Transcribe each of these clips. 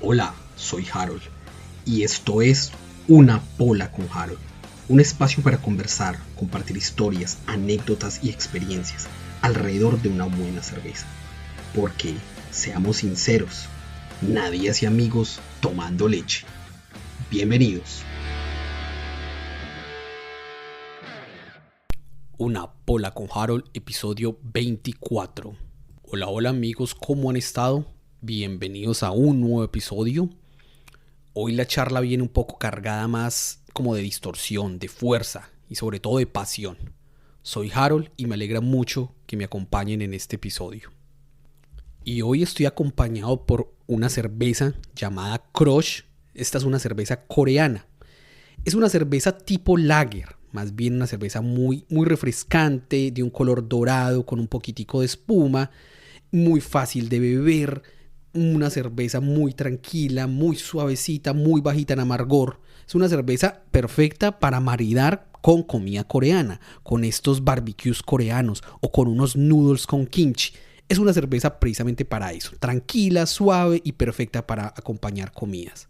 Hola, soy Harold y esto es Una Pola con Harold, un espacio para conversar, compartir historias, anécdotas y experiencias alrededor de una buena cerveza. Porque, seamos sinceros, nadie hace amigos tomando leche. Bienvenidos. Una Pola con Harold, episodio 24. Hola amigos, ¿cómo han estado? Bienvenidos a un nuevo episodio. Hoy la charla viene un poco cargada más como de distorsión, de fuerza y sobre todo de pasión. Soy Harold y me alegra mucho que me acompañen en este episodio. Y hoy estoy acompañado por una cerveza llamada Crush. Esta es una cerveza coreana. Es una cerveza tipo lager, más bien una cerveza muy refrescante, de un color dorado con un poquitico de espuma, muy fácil de beber, una cerveza muy tranquila, muy suavecita, muy bajita en amargor. Es una cerveza perfecta para maridar con comida coreana, con estos barbecues coreanos o con unos noodles con kimchi. Es una cerveza precisamente para eso, tranquila, suave y perfecta para acompañar comidas.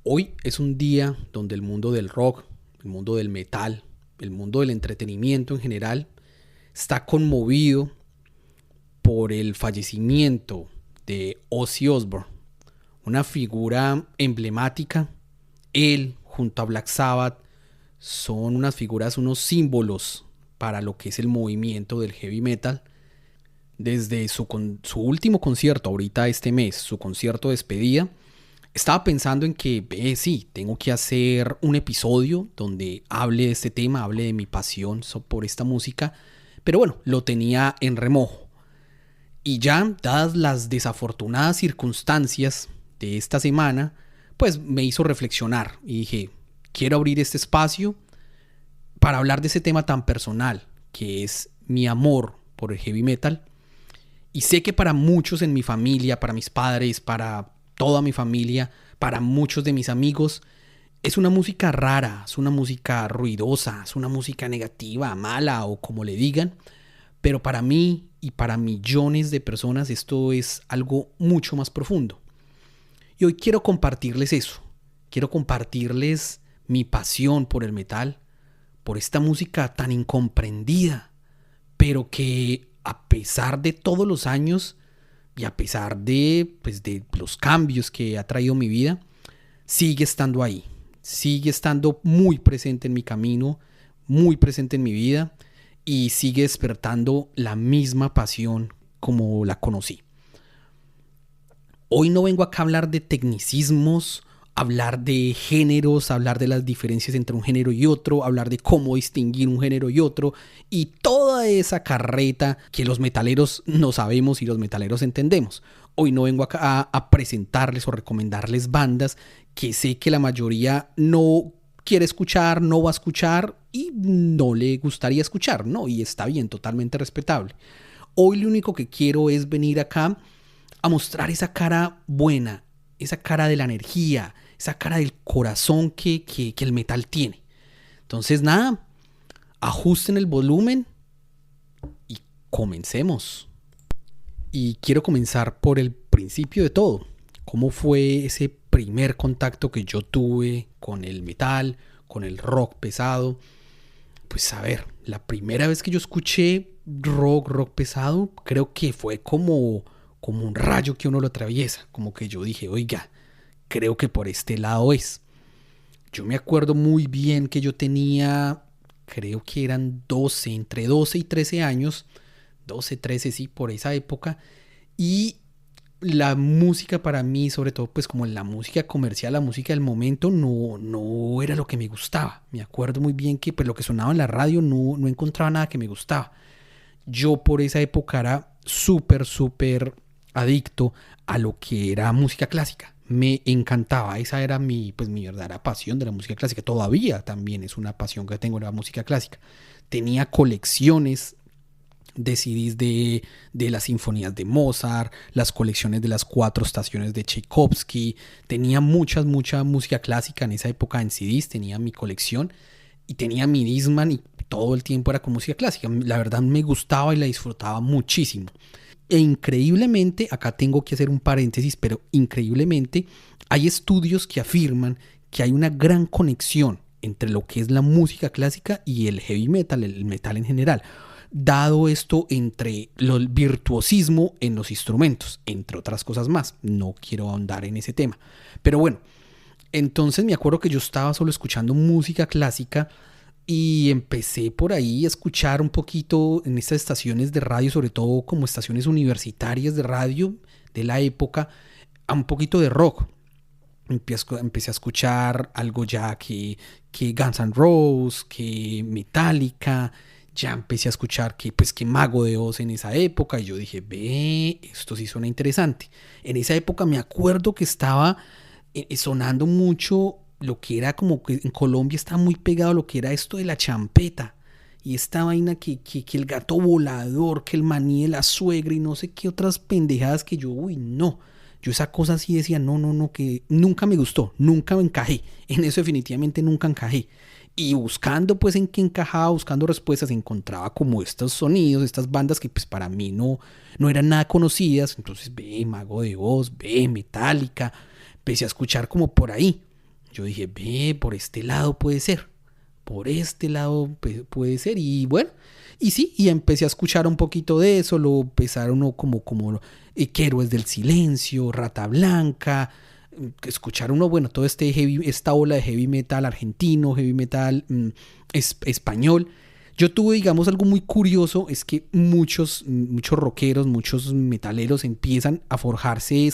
Hoy es un día donde el mundo del rock, el mundo del metal, el mundo del entretenimiento en general está conmovido por el fallecimiento de Ozzy Osbourne, una figura emblemática. Él junto a Black Sabbath son unas figuras, unos símbolos para lo que es el movimiento del heavy metal. Desde su último concierto, ahorita este mes, su concierto de despedida, estaba pensando en que sí, tengo que hacer un episodio donde hable de este tema, hable de mi pasión por esta música, pero bueno, lo tenía en remojo. Y ya, dadas las desafortunadas circunstancias de esta semana, pues me hizo reflexionar y dije, quiero abrir este espacio para hablar de ese tema tan personal, que es mi amor por el heavy metal. Y sé que para muchos en mi familia, para mis padres, para toda mi familia, para muchos de mis amigos, es una música rara, es una música ruidosa, es una música negativa, mala o como le digan. Pero para mí y para millones de personas esto es algo mucho más profundo. Y hoy quiero compartirles eso. Quiero compartirles mi pasión por el metal, por esta música tan incomprendida, pero que a pesar de todos los años y a pesar de los cambios que ha traído mi vida, sigue estando ahí, sigue estando muy presente en mi camino, muy presente en mi vida y sigue despertando la misma pasión como la conocí. Hoy no vengo acá a hablar de tecnicismos, hablar de géneros, hablar de las diferencias entre un género y otro, hablar de cómo distinguir un género y otro y toda esa carreta que los metaleros no sabemos y los metaleros entendemos. Hoy no vengo acá a presentarles o recomendarles bandas que sé que la mayoría no quiere escuchar, no va a escuchar y no le gustaría escuchar, ¿no? Y está bien, totalmente respetable. Hoy lo único que quiero es venir acá a mostrar esa cara buena, esa cara de la energía, esa cara del corazón que el metal tiene. Entonces nada, ajusten el volumen y comencemos. Y quiero comenzar por el principio de todo. ¿Cómo fue ese primer contacto que yo tuve con el metal, con el rock pesado? Pues a ver, la primera vez que yo escuché rock pesado, creo que fue como un rayo que uno lo atraviesa. Como que yo dije, oiga, creo que por este lado es. Yo me acuerdo muy bien que yo tenía, creo que eran entre 12 y 13 años, 12, 13 sí, por esa época, y la música para mí, sobre todo pues como la música comercial, la música del momento, no era lo que me gustaba. Me acuerdo muy bien que pues lo que sonaba en la radio no encontraba nada que me gustaba. Yo por esa época era súper adicto a lo que era música clásica. Me encantaba, esa era mi verdadera pasión de la música clásica. Todavía también es una pasión que tengo de la música clásica. Tenía colecciones de CDs de las sinfonías de Mozart, las colecciones de las 4 estaciones de Tchaikovsky. Tenía mucha música clásica en esa época en CDs, tenía mi colección y tenía mi Discman y todo el tiempo era con música clásica. La verdad me gustaba y la disfrutaba muchísimo. E increíblemente, acá tengo que hacer un paréntesis, pero increíblemente hay estudios que afirman que hay una gran conexión entre lo que es la música clásica y el heavy metal, el metal en general, dado esto entre el virtuosismo en los instrumentos, entre otras cosas más. No quiero ahondar en ese tema, pero bueno, entonces me acuerdo que yo estaba solo escuchando música clásica y empecé por ahí a escuchar un poquito en estas estaciones de radio, sobre todo como estaciones universitarias de radio de la época, a un poquito de rock. Empecé a escuchar algo ya que Guns N' Roses, que Metallica, ya empecé a escuchar que Mago de Oz en esa época, y yo dije, ve, esto sí suena interesante. En esa época me acuerdo que estaba sonando mucho lo que era como que en Colombia está muy pegado lo que era esto de la champeta. Y esta vaina que el gato volador, que el maní de la suegra y no sé qué otras pendejadas que yo, uy, no. Yo esa cosa sí decía, no, que nunca me gustó, nunca me encajé. En eso definitivamente nunca encajé. Y buscando pues en qué encajaba, buscando respuestas, encontraba como estos sonidos, estas bandas que pues para mí no eran nada conocidas. Entonces ve Mago de Oz, ve Metallica, empecé a escuchar como por ahí. Yo dije, ve, por este lado puede ser. Por este lado puede ser. Y bueno, y sí, y empecé a escuchar un poquito de eso. Lo empezaron como que Héroes del Silencio, Rata Blanca. Escuchar bueno, todo esta ola de heavy metal argentino, heavy metal español. Yo tuve, digamos, algo muy curioso, es que muchos rockeros, muchos metaleros empiezan a forjarse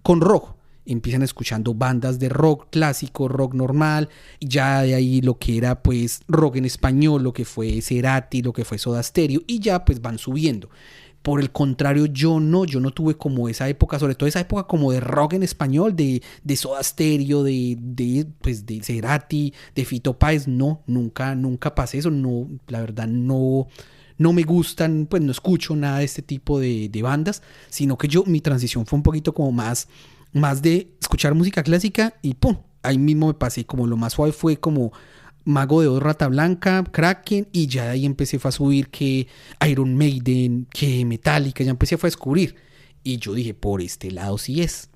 con rock. Empiezan escuchando bandas de rock clásico, rock normal, y ya de ahí lo que era pues rock en español, lo que fue Cerati, lo que fue Soda Stereo, y ya pues van subiendo. Por el contrario, yo no tuve como esa época, sobre todo esa época como de rock en español, de Soda Stereo, de Cerati, de Fito Páez. No, nunca pasé eso. No, la verdad no me gustan, pues no escucho nada de este tipo de bandas, sino que mi transición fue un poquito como más de escuchar música clásica y pum, ahí mismo me pasé. Como lo más suave fue como Mago de Oz, Rata Blanca, Kraken, y ya de ahí empecé a subir que Iron Maiden, que Metallica, ya empecé a descubrir. Y yo dije, por este lado sí es.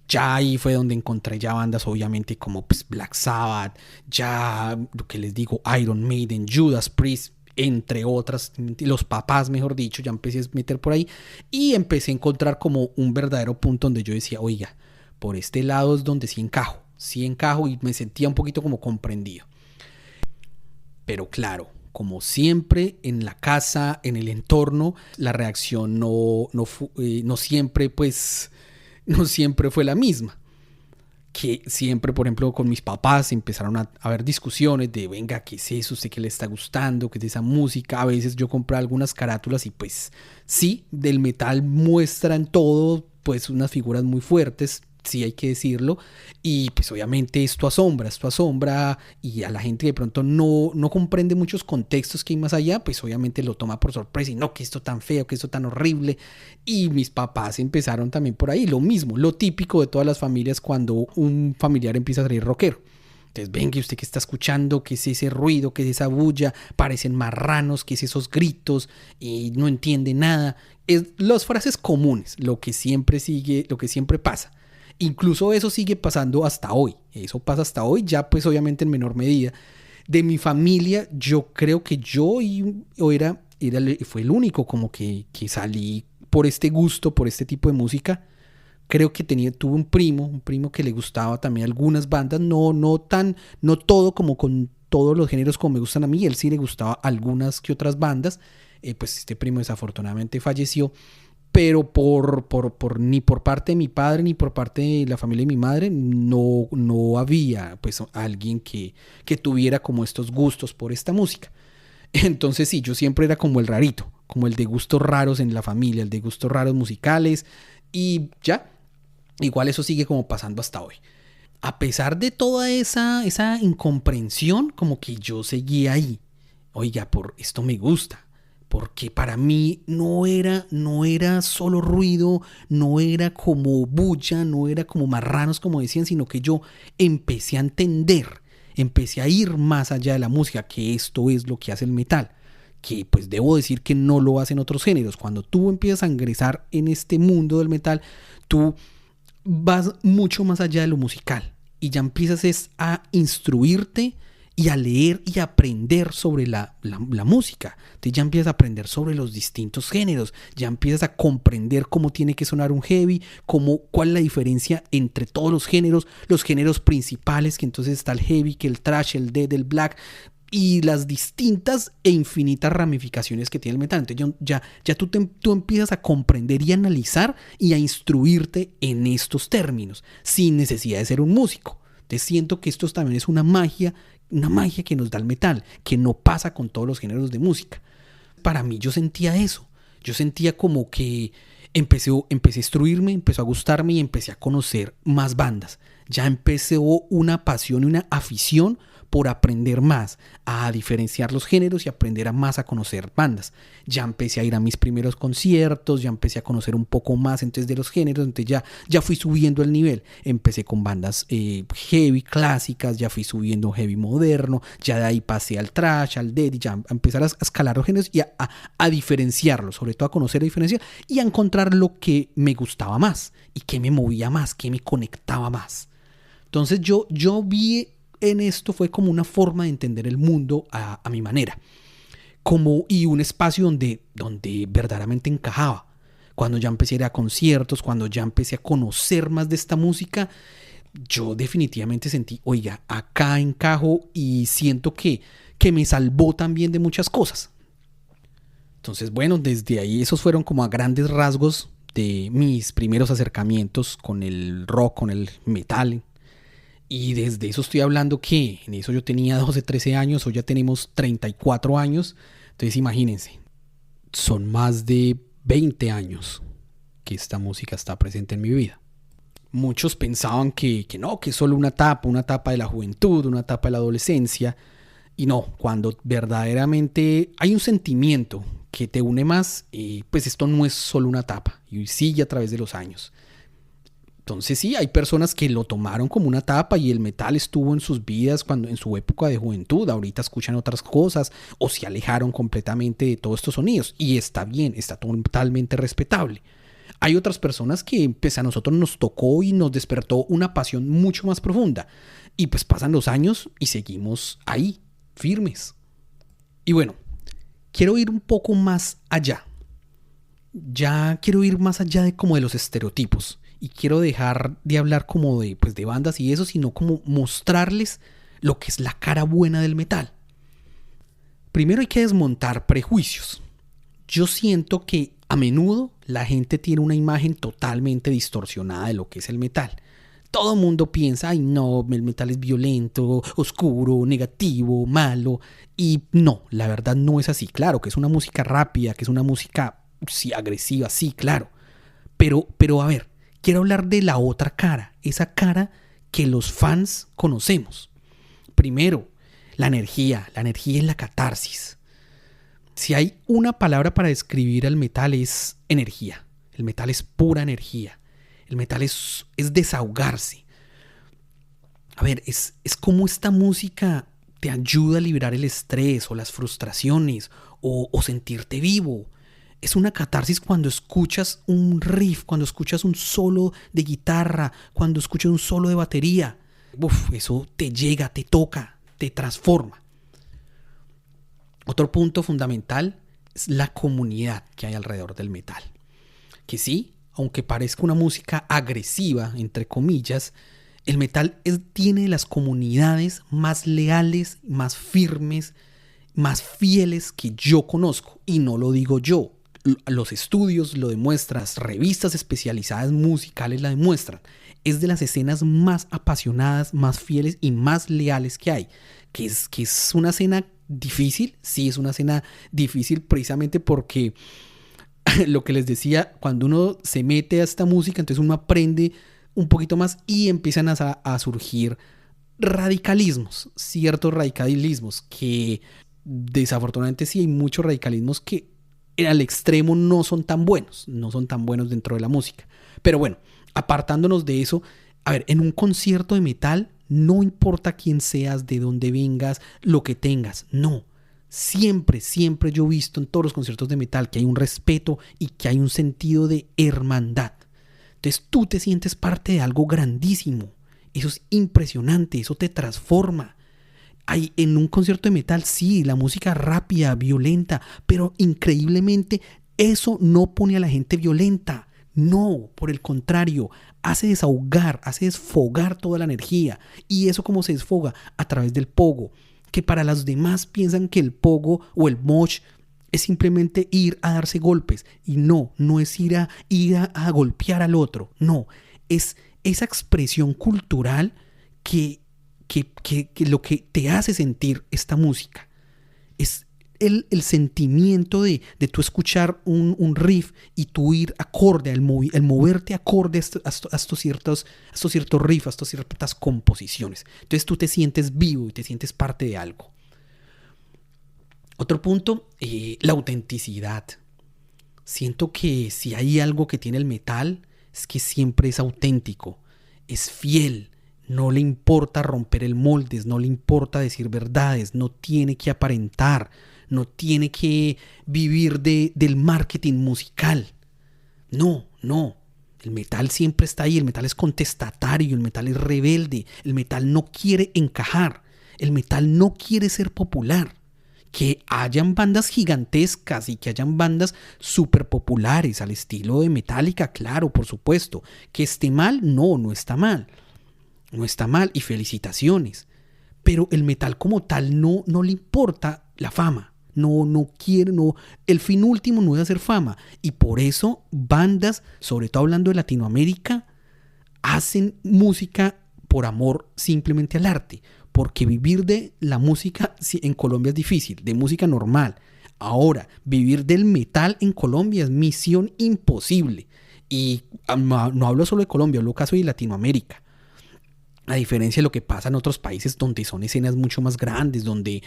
Ya ahí fue donde encontré ya bandas obviamente como pues, Black Sabbath, ya lo que les digo, Iron Maiden, Judas Priest, entre otras, los papás mejor dicho, ya empecé a meter por ahí y empecé a encontrar como un verdadero punto donde yo decía, oiga, por este lado es donde sí encajo y me sentía un poquito como comprendido. Pero claro, como siempre en la casa, en el entorno, la reacción no siempre fue la misma. Que siempre, por ejemplo, con mis papás empezaron a haber discusiones de, venga, ¿qué es eso? ¿Usted qué le está gustando? ¿Qué es esa música? A veces yo compré algunas carátulas y pues sí, del metal muestran todo, pues unas figuras muy fuertes, sí hay que decirlo, y pues obviamente esto asombra y a la gente que de pronto no comprende muchos contextos que hay más allá, pues obviamente lo toma por sorpresa y no, que esto tan feo, que esto tan horrible. Y mis papás empezaron también por ahí, lo mismo, lo típico de todas las familias cuando un familiar empieza a ser rockero. Entonces, venga, ¿usted qué está escuchando? ¿Qué es ese ruido? ¿Qué es esa bulla? Parecen marranos, ¿qué es esos gritos? Y no entiende nada. Es las frases comunes, lo que siempre pasa. Incluso eso sigue pasando hasta hoy. Eso pasa hasta hoy, ya pues obviamente en menor medida. De mi familia, yo creo que fue el único como que salí por este gusto, por este tipo de música. Creo que tuve un primo que le gustaba también algunas bandas, no todo como con todos los géneros como me gustan a mí. Él sí le gustaba algunas que otras bandas. Pues este primo desafortunadamente falleció. Pero ni por parte de mi padre ni por parte de la familia de mi madre no había pues alguien que tuviera como estos gustos por esta música. Entonces sí, yo siempre era como el rarito, como el de gustos raros en la familia, el de gustos raros musicales, y ya, igual eso sigue como pasando hasta hoy. A pesar de toda esa incomprensión, como que yo seguía ahí. Oiga, por esto me gusta. Porque para mí no era solo ruido, no era como bulla, no era como marranos como decían, sino que yo empecé a entender, empecé a ir más allá de la música, que esto es lo que hace el metal, que pues debo decir que no lo hacen otros géneros. Cuando tú empiezas a ingresar en este mundo del metal, tú vas mucho más allá de lo musical y ya empiezas a instruirte y a leer y a aprender sobre la música. Entonces ya empiezas a aprender sobre los distintos géneros, ya empiezas a comprender cómo tiene que sonar un heavy, cuál es la diferencia entre todos los géneros principales, que entonces está el heavy, que el thrash, el death, el black, y las distintas e infinitas ramificaciones que tiene el metal. Entonces ya tú empiezas a comprender y analizar y a instruirte en estos términos, sin necesidad de ser un músico. Te siento que esto también es una magia que nos da el metal, que no pasa con todos los géneros de música. Para mí yo sentía eso. Yo sentía como que empecé a instruirme, empezó a gustarme y empecé a conocer más bandas. Ya empezó una pasión y una afición por aprender más, a diferenciar los géneros y aprender más a conocer bandas. Ya empecé a ir a mis primeros conciertos, ya empecé a conocer un poco más entonces de los géneros, entonces ya fui subiendo el nivel. Empecé con bandas heavy clásicas, ya fui subiendo heavy moderno, ya de ahí pasé al thrash, al death, y ya a empezar a escalar los géneros y a diferenciarlos, sobre todo a conocer la diferencia y a encontrar lo que me gustaba más y que me movía más, que me conectaba más. Entonces yo vi en esto fue como una forma de entender el mundo a mi manera, y un espacio donde verdaderamente encajaba. Cuando ya empecé a ir a conciertos, cuando ya empecé a conocer más de esta música, yo definitivamente sentí, oiga, acá encajo y siento que me salvó también de muchas cosas. Entonces, bueno, desde ahí esos fueron como a grandes rasgos de mis primeros acercamientos con el rock, con el metal. Y desde eso estoy hablando que en eso yo tenía 12, 13 años, hoy ya tenemos 34 años. Entonces imagínense, son más de 20 años que esta música está presente en mi vida. Muchos pensaban que no, que es solo una etapa de la juventud, una etapa de la adolescencia. Y no, cuando verdaderamente hay un sentimiento que te une más, pues esto no es solo una etapa y sigue a través de los años. Entonces sí, hay personas que lo tomaron como una etapa y el metal estuvo en sus vidas cuando en su época de juventud. Ahorita escuchan otras cosas o se alejaron completamente de todos estos sonidos. Y está bien, está totalmente respetable. Hay otras personas que pues a nosotros nos tocó y nos despertó una pasión mucho más profunda. Y pues pasan los años y seguimos ahí, firmes. Y bueno, quiero ir un poco más allá. Ya quiero ir más allá de como de los estereotipos. Y quiero dejar de hablar como de bandas y eso, sino como mostrarles lo que es la cara buena del metal. Primero hay que desmontar prejuicios. Yo siento que a menudo la gente tiene una imagen totalmente distorsionada de lo que es el metal. Todo el mundo piensa, ay no, el metal es violento, oscuro, negativo, malo. Y no, la verdad no es así. Claro que es una música rápida, que es una música sí, agresiva, sí, claro. Pero a ver, quiero hablar de la otra cara, esa cara que los fans conocemos. Primero, la energía es la catarsis. Si hay una palabra para describir al metal es energía. El metal es pura energía. El metal es desahogarse. A ver, es como esta música te ayuda a liberar el estrés o las frustraciones o sentirte vivo. Es una catarsis cuando escuchas un riff, cuando escuchas un solo de guitarra, cuando escuchas un solo de batería. Eso te llega, te toca, te transforma. Otro punto fundamental es la comunidad que hay alrededor del metal. Que sí, aunque parezca una música agresiva, entre comillas, el metal tiene las comunidades más leales, más firmes, más fieles que yo conozco. Y no lo digo yo. Los estudios lo demuestran, las revistas especializadas musicales la demuestran. Es de las escenas más apasionadas, más fieles y más leales que hay. Que es una escena difícil, sí, es una escena difícil precisamente porque lo que les decía, cuando uno se mete a esta música, entonces uno aprende un poquito más y empiezan a surgir radicalismos, ciertos radicalismos que desafortunadamente sí hay muchos radicalismos que al extremo no son tan buenos dentro de la música. Pero bueno, apartándonos de eso, a ver, en un concierto de metal no importa quién seas, de dónde vengas, lo que tengas, no. Siempre, siempre yo he visto en todos los conciertos de metal que hay un respeto y que hay un sentido de hermandad. Entonces tú te sientes parte de algo grandísimo. Eso es impresionante, eso te transforma. Hay en un concierto de metal, sí, la música rápida, violenta, pero increíblemente eso no pone a la gente violenta. No, por el contrario, hace desahogar, hace desfogar toda la energía. ¿Y eso cómo se desfoga? A través del pogo, que para los demás piensan que el pogo o el mosh es simplemente ir a darse golpes. Y no es ir a golpear al otro. No, es esa expresión cultural que lo que te hace sentir esta música. Es el sentimiento de tú escuchar un riff y tú ir acorde, el moverte acorde a estos ciertos riffs, a estas ciertas composiciones. Entonces tú te sientes vivo y te sientes parte de algo. Otro punto, la autenticidad. Siento que si hay algo que tiene el metal, es que siempre es auténtico, es fiel. No le importa romper el molde, no le importa decir verdades, no tiene que aparentar, no tiene que vivir del marketing musical. No. El metal siempre está ahí, el metal es contestatario, el metal es rebelde, el metal no quiere encajar, el metal no quiere ser popular. Que hayan bandas gigantescas y que hayan bandas súper populares al estilo de Metallica, claro, por supuesto. Que esté mal, no está mal. No está mal y felicitaciones. Pero el metal como tal no le importa la fama. No quiere, el fin último no es hacer fama. Y por eso bandas, sobre todo hablando de Latinoamérica, hacen música por amor simplemente al arte. Porque vivir de la música en Colombia es difícil, de música normal. Ahora, vivir del metal en Colombia es misión imposible. Y no hablo solo de Colombia, hablo caso de Latinoamérica. A diferencia de lo que pasa en otros países donde son escenas mucho más grandes, donde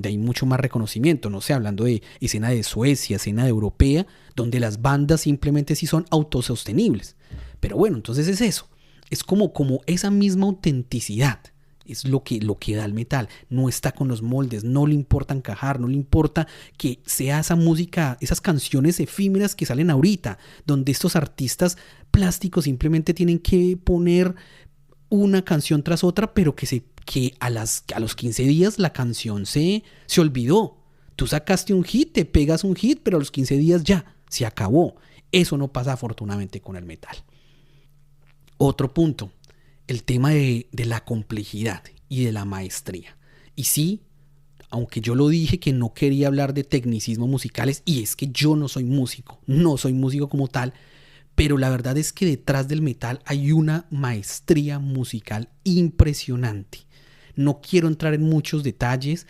hay mucho más reconocimiento, no sé, hablando de escena de Suecia, escena de europea, donde las bandas simplemente sí son autosostenibles. Pero bueno, entonces es eso, es como esa misma autenticidad, es lo que da el metal, no está con los moldes, no le importa encajar, no le importa que sea esa música, esas canciones efímeras que salen ahorita, donde estos artistas plásticos simplemente tienen que poner una canción tras otra, pero que a los 15 días la canción se olvidó. Tú sacaste un hit, te pegas un hit, pero a los 15 días ya, se acabó. Eso no pasa afortunadamente con el metal. Otro punto, el tema de la complejidad y de la maestría. Y sí, aunque yo lo dije que no quería hablar de tecnicismos musicales, y es que yo no soy músico como tal, pero la verdad es que detrás del metal hay una maestría musical impresionante. No quiero entrar en muchos detalles,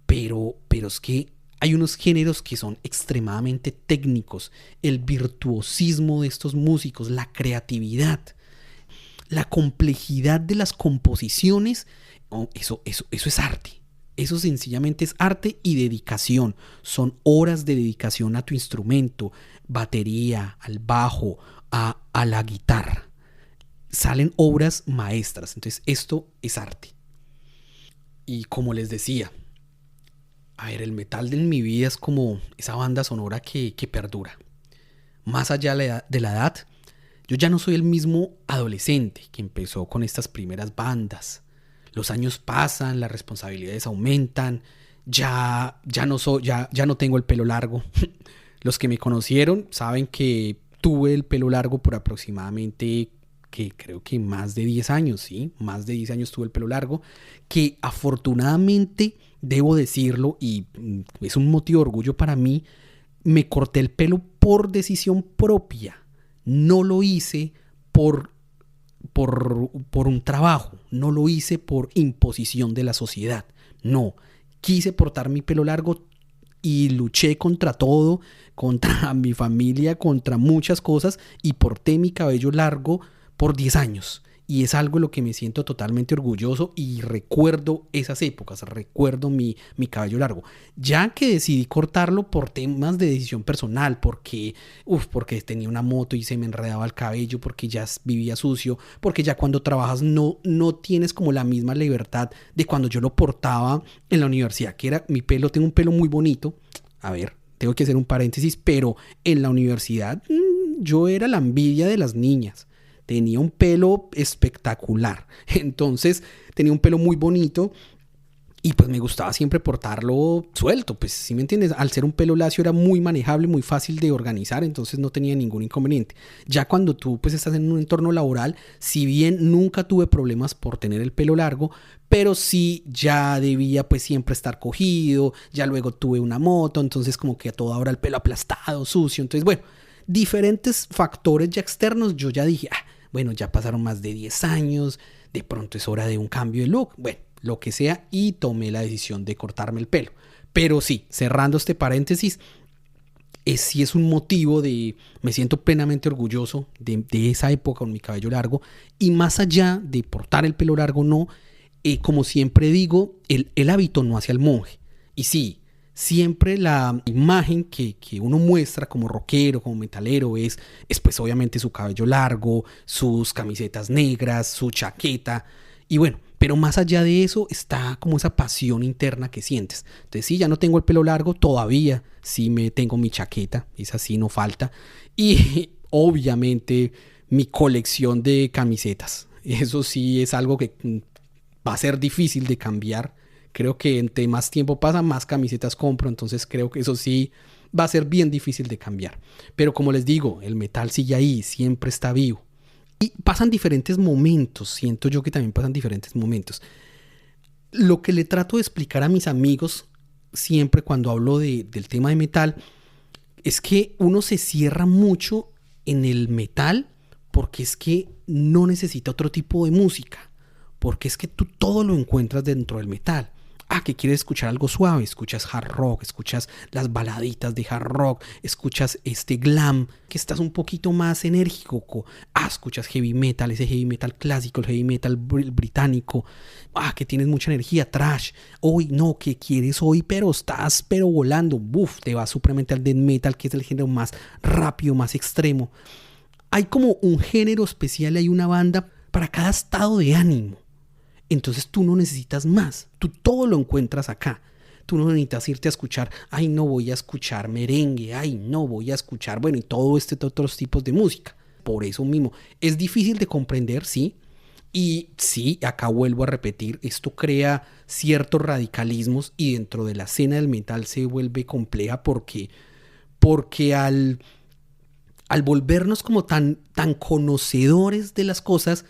pero es que hay unos géneros que son extremadamente técnicos. El virtuosismo de estos músicos, la creatividad, la complejidad de las composiciones, eso es arte. Eso sencillamente es arte y dedicación. Son horas de dedicación a tu instrumento, batería, al bajo, a la guitarra. Salen obras maestras. Entonces esto es arte. Y como les decía, el metal en mi vida es como esa banda sonora que perdura. Más allá de la edad, yo ya no soy el mismo adolescente que empezó con estas primeras bandas. Los años pasan, las responsabilidades aumentan, ya no tengo el pelo largo. Los que me conocieron saben que tuve el pelo largo por aproximadamente, que creo que más de 10 años, ¿sí? Más de 10 años tuve el pelo largo, que afortunadamente, debo decirlo, y es un motivo de orgullo para mí, me corté el pelo por decisión propia. No lo hice por un trabajo, no lo hice por imposición de la sociedad. No, quise portar mi pelo largo y luché contra todo, contra mi familia, contra muchas cosas, y porté mi cabello largo por 10 años. y es algo de lo que me siento totalmente orgulloso y recuerdo esas épocas, recuerdo mi cabello largo. Ya que decidí cortarlo por temas de decisión personal, porque tenía una moto y se me enredaba el cabello, porque ya vivía sucio, porque ya cuando trabajas no tienes como la misma libertad de cuando yo lo portaba en la universidad, que era mi pelo, tengo un pelo muy bonito. A ver, tengo que hacer un paréntesis, pero en la universidad yo era la envidia de las niñas. Tenía un pelo espectacular. Entonces tenía un pelo muy bonito y pues me gustaba siempre portarlo suelto. Pues si me entiendes, al ser un pelo lacio era muy manejable, muy fácil de organizar, entonces no tenía ningún inconveniente. Ya cuando tú pues estás en un entorno laboral, si bien nunca tuve problemas por tener el pelo largo, pero sí ya debía pues siempre estar cogido. Ya luego tuve una moto, entonces como que a toda hora el pelo aplastado, sucio. Entonces bueno, diferentes factores ya externos, yo ya dije, bueno, ya pasaron más de 10 años, de pronto es hora de un cambio de look, bueno, lo que sea, y tomé la decisión de cortarme el pelo. Pero sí, cerrando este paréntesis, sí es un motivo me siento plenamente orgulloso de esa época con mi cabello largo, y más allá de portar el pelo largo, no, como siempre digo, el hábito no hace al monje. Y sí, siempre la imagen que uno muestra como rockero, como metalero, es pues obviamente su cabello largo, sus camisetas negras, su chaqueta. Y bueno, pero más allá de eso está como esa pasión interna que sientes. Entonces sí, ya no tengo el pelo largo, todavía sí tengo mi chaqueta, esa sí no falta. Y obviamente mi colección de camisetas. Eso sí es algo que va a ser difícil de cambiar. Creo que entre más tiempo pasa, más camisetas compro. Entonces creo que eso sí va a ser bien difícil de cambiar. Pero como les digo, el metal sigue ahí, siempre está vivo. Y pasan diferentes momentos. Siento yo que también pasan diferentes momentos. Lo que le trato de explicar a mis amigos siempre cuando hablo del tema de metal es que uno se cierra mucho en el metal porque es que no necesita otro tipo de música. Porque es que tú todo lo encuentras dentro del metal. Que quieres escuchar algo suave, escuchas hard rock, escuchas las baladitas de hard rock, escuchas glam, que estás un poquito más enérgico. Escuchas heavy metal, ese heavy metal clásico, el heavy metal británico. Que tienes mucha energía, trash. Hoy no, que quieres hoy, pero estás volando. Te vas supremamente al death metal, que es el género más rápido, más extremo. Hay como un género especial, hay una banda para cada estado de ánimo. Entonces tú no necesitas más, tú todo lo encuentras acá. Tú no necesitas irte a escuchar, no voy a escuchar merengue, no voy a escuchar, bueno, y todo otros tipos de música. Por eso mismo, es difícil de comprender, sí. Y sí, acá vuelvo a repetir, esto crea ciertos radicalismos y dentro de la escena del metal se vuelve compleja porque al volvernos como tan conocedores de las cosas,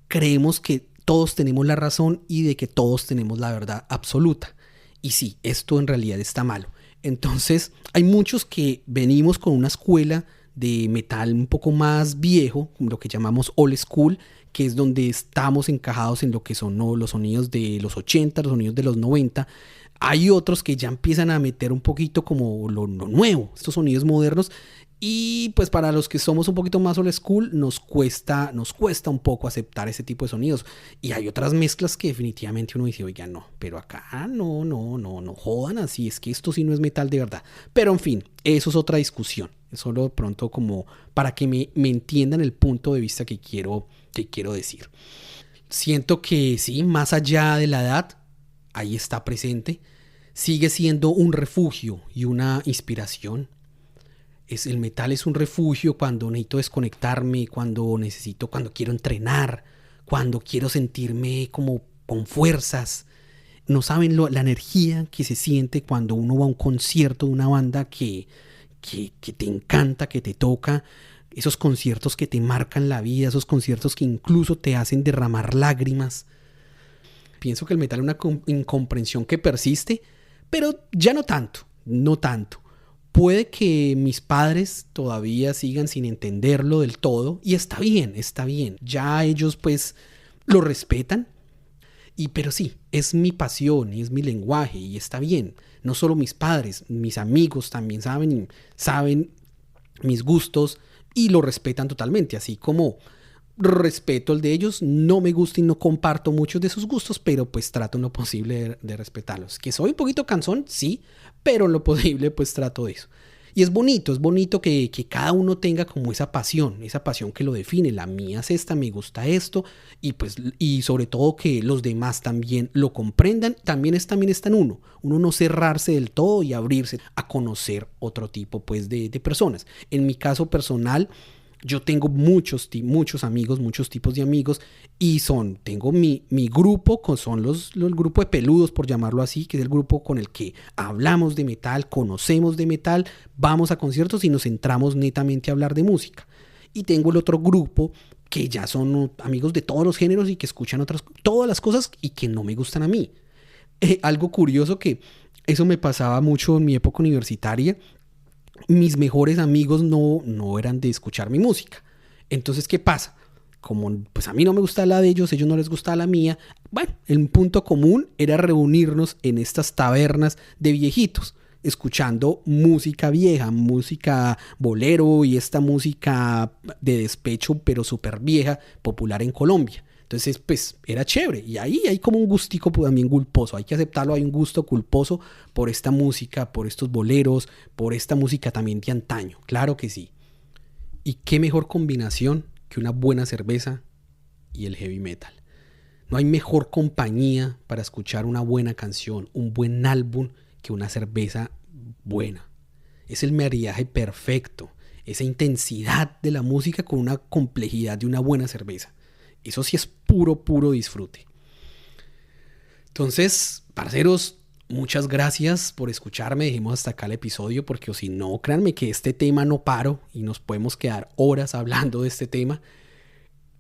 creemos que todos tenemos la razón y de que todos tenemos la verdad absoluta. Y sí, esto en realidad está malo. Entonces, hay muchos que venimos con una escuela de metal un poco más viejo, lo que llamamos old school, que es donde estamos encajados en lo que son los sonidos de los 80, los sonidos de los 90. Hay otros que ya empiezan a meter un poquito como lo nuevo, estos sonidos modernos. Y pues para los que somos un poquito más old school nos cuesta un poco aceptar ese tipo de sonidos. Y hay otras mezclas que definitivamente uno dice, oiga, no, pero acá no jodan así, es que esto sí no es metal de verdad. Pero en fin, eso es otra discusión. Es solo de pronto como para que me entiendan el punto de vista que quiero decir. Siento que sí, más allá de la edad, ahí está presente. Sigue siendo un refugio y una inspiración. El metal es un refugio cuando necesito desconectarme, cuando quiero entrenar, cuando quiero sentirme como con fuerzas. No saben la energía que se siente cuando uno va a un concierto de una banda que te encanta, que te toca. Esos conciertos que te marcan la vida, esos conciertos que incluso te hacen derramar lágrimas. Pienso que el metal es una incomprensión que persiste, pero ya no tanto. Puede que mis padres todavía sigan sin entenderlo del todo y está bien. Ya ellos pues lo respetan. Pero sí, es mi pasión y es mi lenguaje y está bien. No solo mis padres, mis amigos también saben mis gustos y lo respetan totalmente. Así como respeto el de ellos, no me gusta y no comparto muchos de sus gustos, pero pues trato en lo posible de respetarlos. Que soy un poquito cansón, sí, pero en lo posible pues trato de eso. Y es bonito que cada uno tenga como esa pasión que lo define. La mía es esta, me gusta esto, y sobre todo que los demás también lo comprendan. También está en uno no cerrarse del todo y abrirse a conocer otro tipo pues de personas. En mi caso personal, yo tengo muchos amigos, muchos tipos de amigos, y tengo mi grupo, son los grupo de peludos, por llamarlo así, que es el grupo con el que hablamos de metal, conocemos de metal, vamos a conciertos y nos centramos netamente a hablar de música. Y tengo el otro grupo que ya son amigos de todos los géneros y que escuchan todas las cosas y que no me gustan a mí. Algo curioso que eso me pasaba mucho en mi época universitaria. Mis mejores amigos no eran de escuchar mi música. Entonces, ¿qué pasa? Como pues a mí no me gusta la de ellos no les gusta la mía, bueno, el punto común era reunirnos en estas tabernas de viejitos, escuchando música vieja, música bolero y esta música de despecho, pero súper vieja, popular en Colombia. Entonces, pues, era chévere. Y ahí hay como un gustico también culposo. Hay que aceptarlo, hay un gusto culposo por esta música, por estos boleros, por esta música también de antaño. Claro que sí. ¿Y qué mejor combinación que una buena cerveza y el heavy metal? No hay mejor compañía para escuchar una buena canción, un buen álbum, que una cerveza buena. Es el maridaje perfecto. Esa intensidad de la música con una complejidad de una buena cerveza. Eso sí es puro disfrute. Entonces, parceros, muchas gracias por escucharme. Dejemos hasta acá el episodio porque si no, créanme que este tema no paro y nos podemos quedar horas hablando de este tema.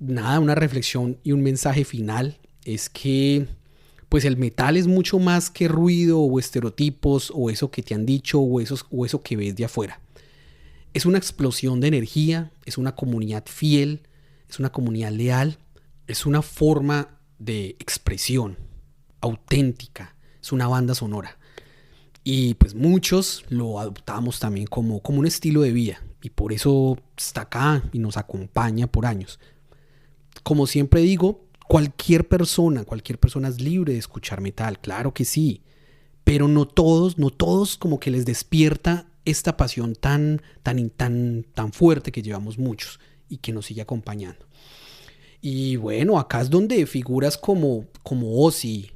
Nada, una reflexión y un mensaje final es que pues el metal es mucho más que ruido o estereotipos o eso que te han dicho o eso que ves de afuera. Es una explosión de energía, es una comunidad fiel, es una comunidad leal. Es una forma de expresión auténtica, es una banda sonora. Y pues muchos lo adoptamos también como un estilo de vida. Y por eso está acá y nos acompaña por años. Como siempre digo, cualquier persona es libre de escuchar metal, claro que sí. Pero no todos como que les despierta esta pasión tan fuerte que llevamos muchos y que nos sigue acompañando. Y bueno, acá es donde figuras como Ozzy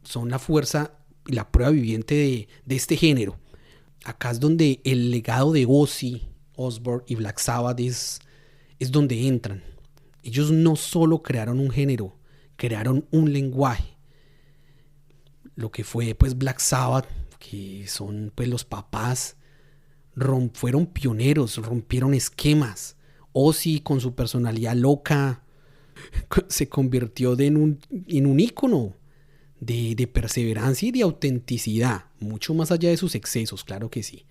son la fuerza y la prueba viviente de este género. Acá es donde el legado de Ozzy Osbourne y Black Sabbath es donde entran. Ellos no solo crearon un género, crearon un lenguaje. Lo que fue pues Black Sabbath, que son pues los papás, fueron pioneros, rompieron esquemas. Ozzy con su personalidad loca se convirtió en un ícono de perseverancia y de autenticidad, mucho más allá de sus excesos, claro que sí.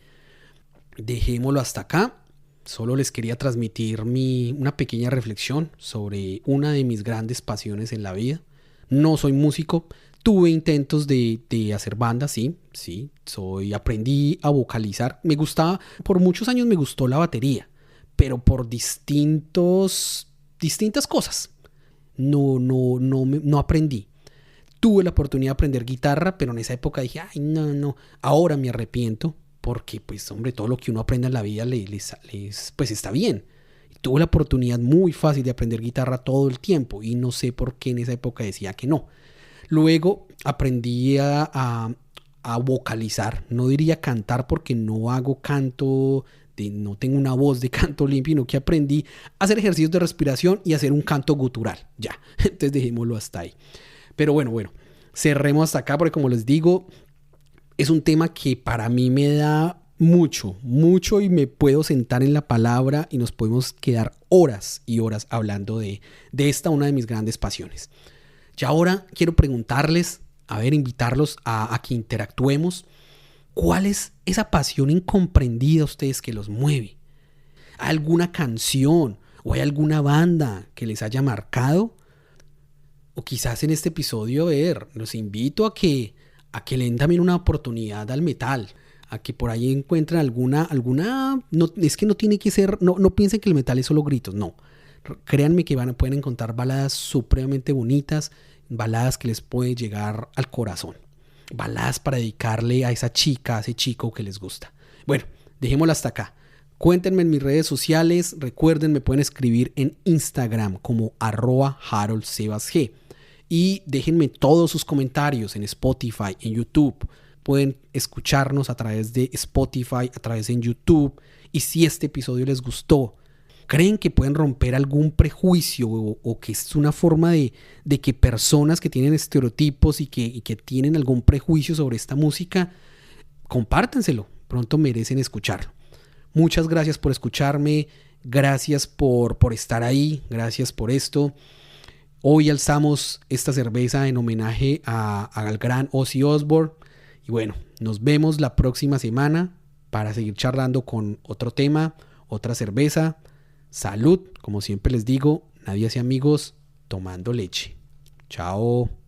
Dejémoslo hasta acá. Solo les quería transmitir una pequeña reflexión sobre una de mis grandes pasiones en la vida. No soy músico, tuve intentos de hacer bandas, sí, aprendí a vocalizar. Por muchos años me gustó la batería, pero por distintas cosas no aprendí. Tuve la oportunidad de aprender guitarra, pero en esa época dije, ay, no, ahora me arrepiento, porque pues hombre, todo lo que uno aprende en la vida pues está bien. Tuve la oportunidad muy fácil de aprender guitarra todo el tiempo y no sé por qué en esa época decía que no. Luego aprendí a vocalizar, no diría cantar porque no hago canto, no tengo una voz de canto limpio, sino que aprendí a hacer ejercicios de respiración y hacer un canto gutural. Ya, entonces dejémoslo hasta ahí. Pero bueno, cerremos hasta acá porque como les digo, es un tema que para mí me da mucho y me puedo sentar en la palabra y nos podemos quedar horas y horas hablando de esta, una de mis grandes pasiones. Y ahora quiero preguntarles, invitarlos a que interactuemos. ¿Cuál es esa pasión incomprendida a ustedes que los mueve? ¿Hay alguna canción o hay alguna banda que les haya marcado? O quizás en este episodio, los invito a que le den también una oportunidad al metal, a que por ahí encuentren alguna, no, es que no tiene que ser, no piensen que el metal es solo gritos, no. Créanme que pueden encontrar baladas supremamente bonitas, baladas que les puede llegar al corazón, baladas para dedicarle a esa chica, a ese chico que les gusta. Bueno, dejémoslo hasta acá. Cuéntenme en mis redes sociales. Recuerden, me pueden escribir en Instagram como @HaroldSebasG. Y déjenme todos sus comentarios en Spotify, en YouTube. Pueden escucharnos a través de Spotify, a través de YouTube. Y si este episodio les gustó, ¿creen que pueden romper algún prejuicio o que es una forma de que personas que tienen estereotipos y que tienen algún prejuicio sobre esta música, compártenselo? Pronto merecen escucharlo. Muchas gracias por escucharme. Gracias por estar ahí. Gracias por esto. Hoy alzamos esta cerveza en homenaje al gran Ozzy Osbourne. Y bueno, nos vemos la próxima semana para seguir charlando con otro tema, otra cerveza. Salud, como siempre les digo, nadie hace amigos tomando leche. Chao.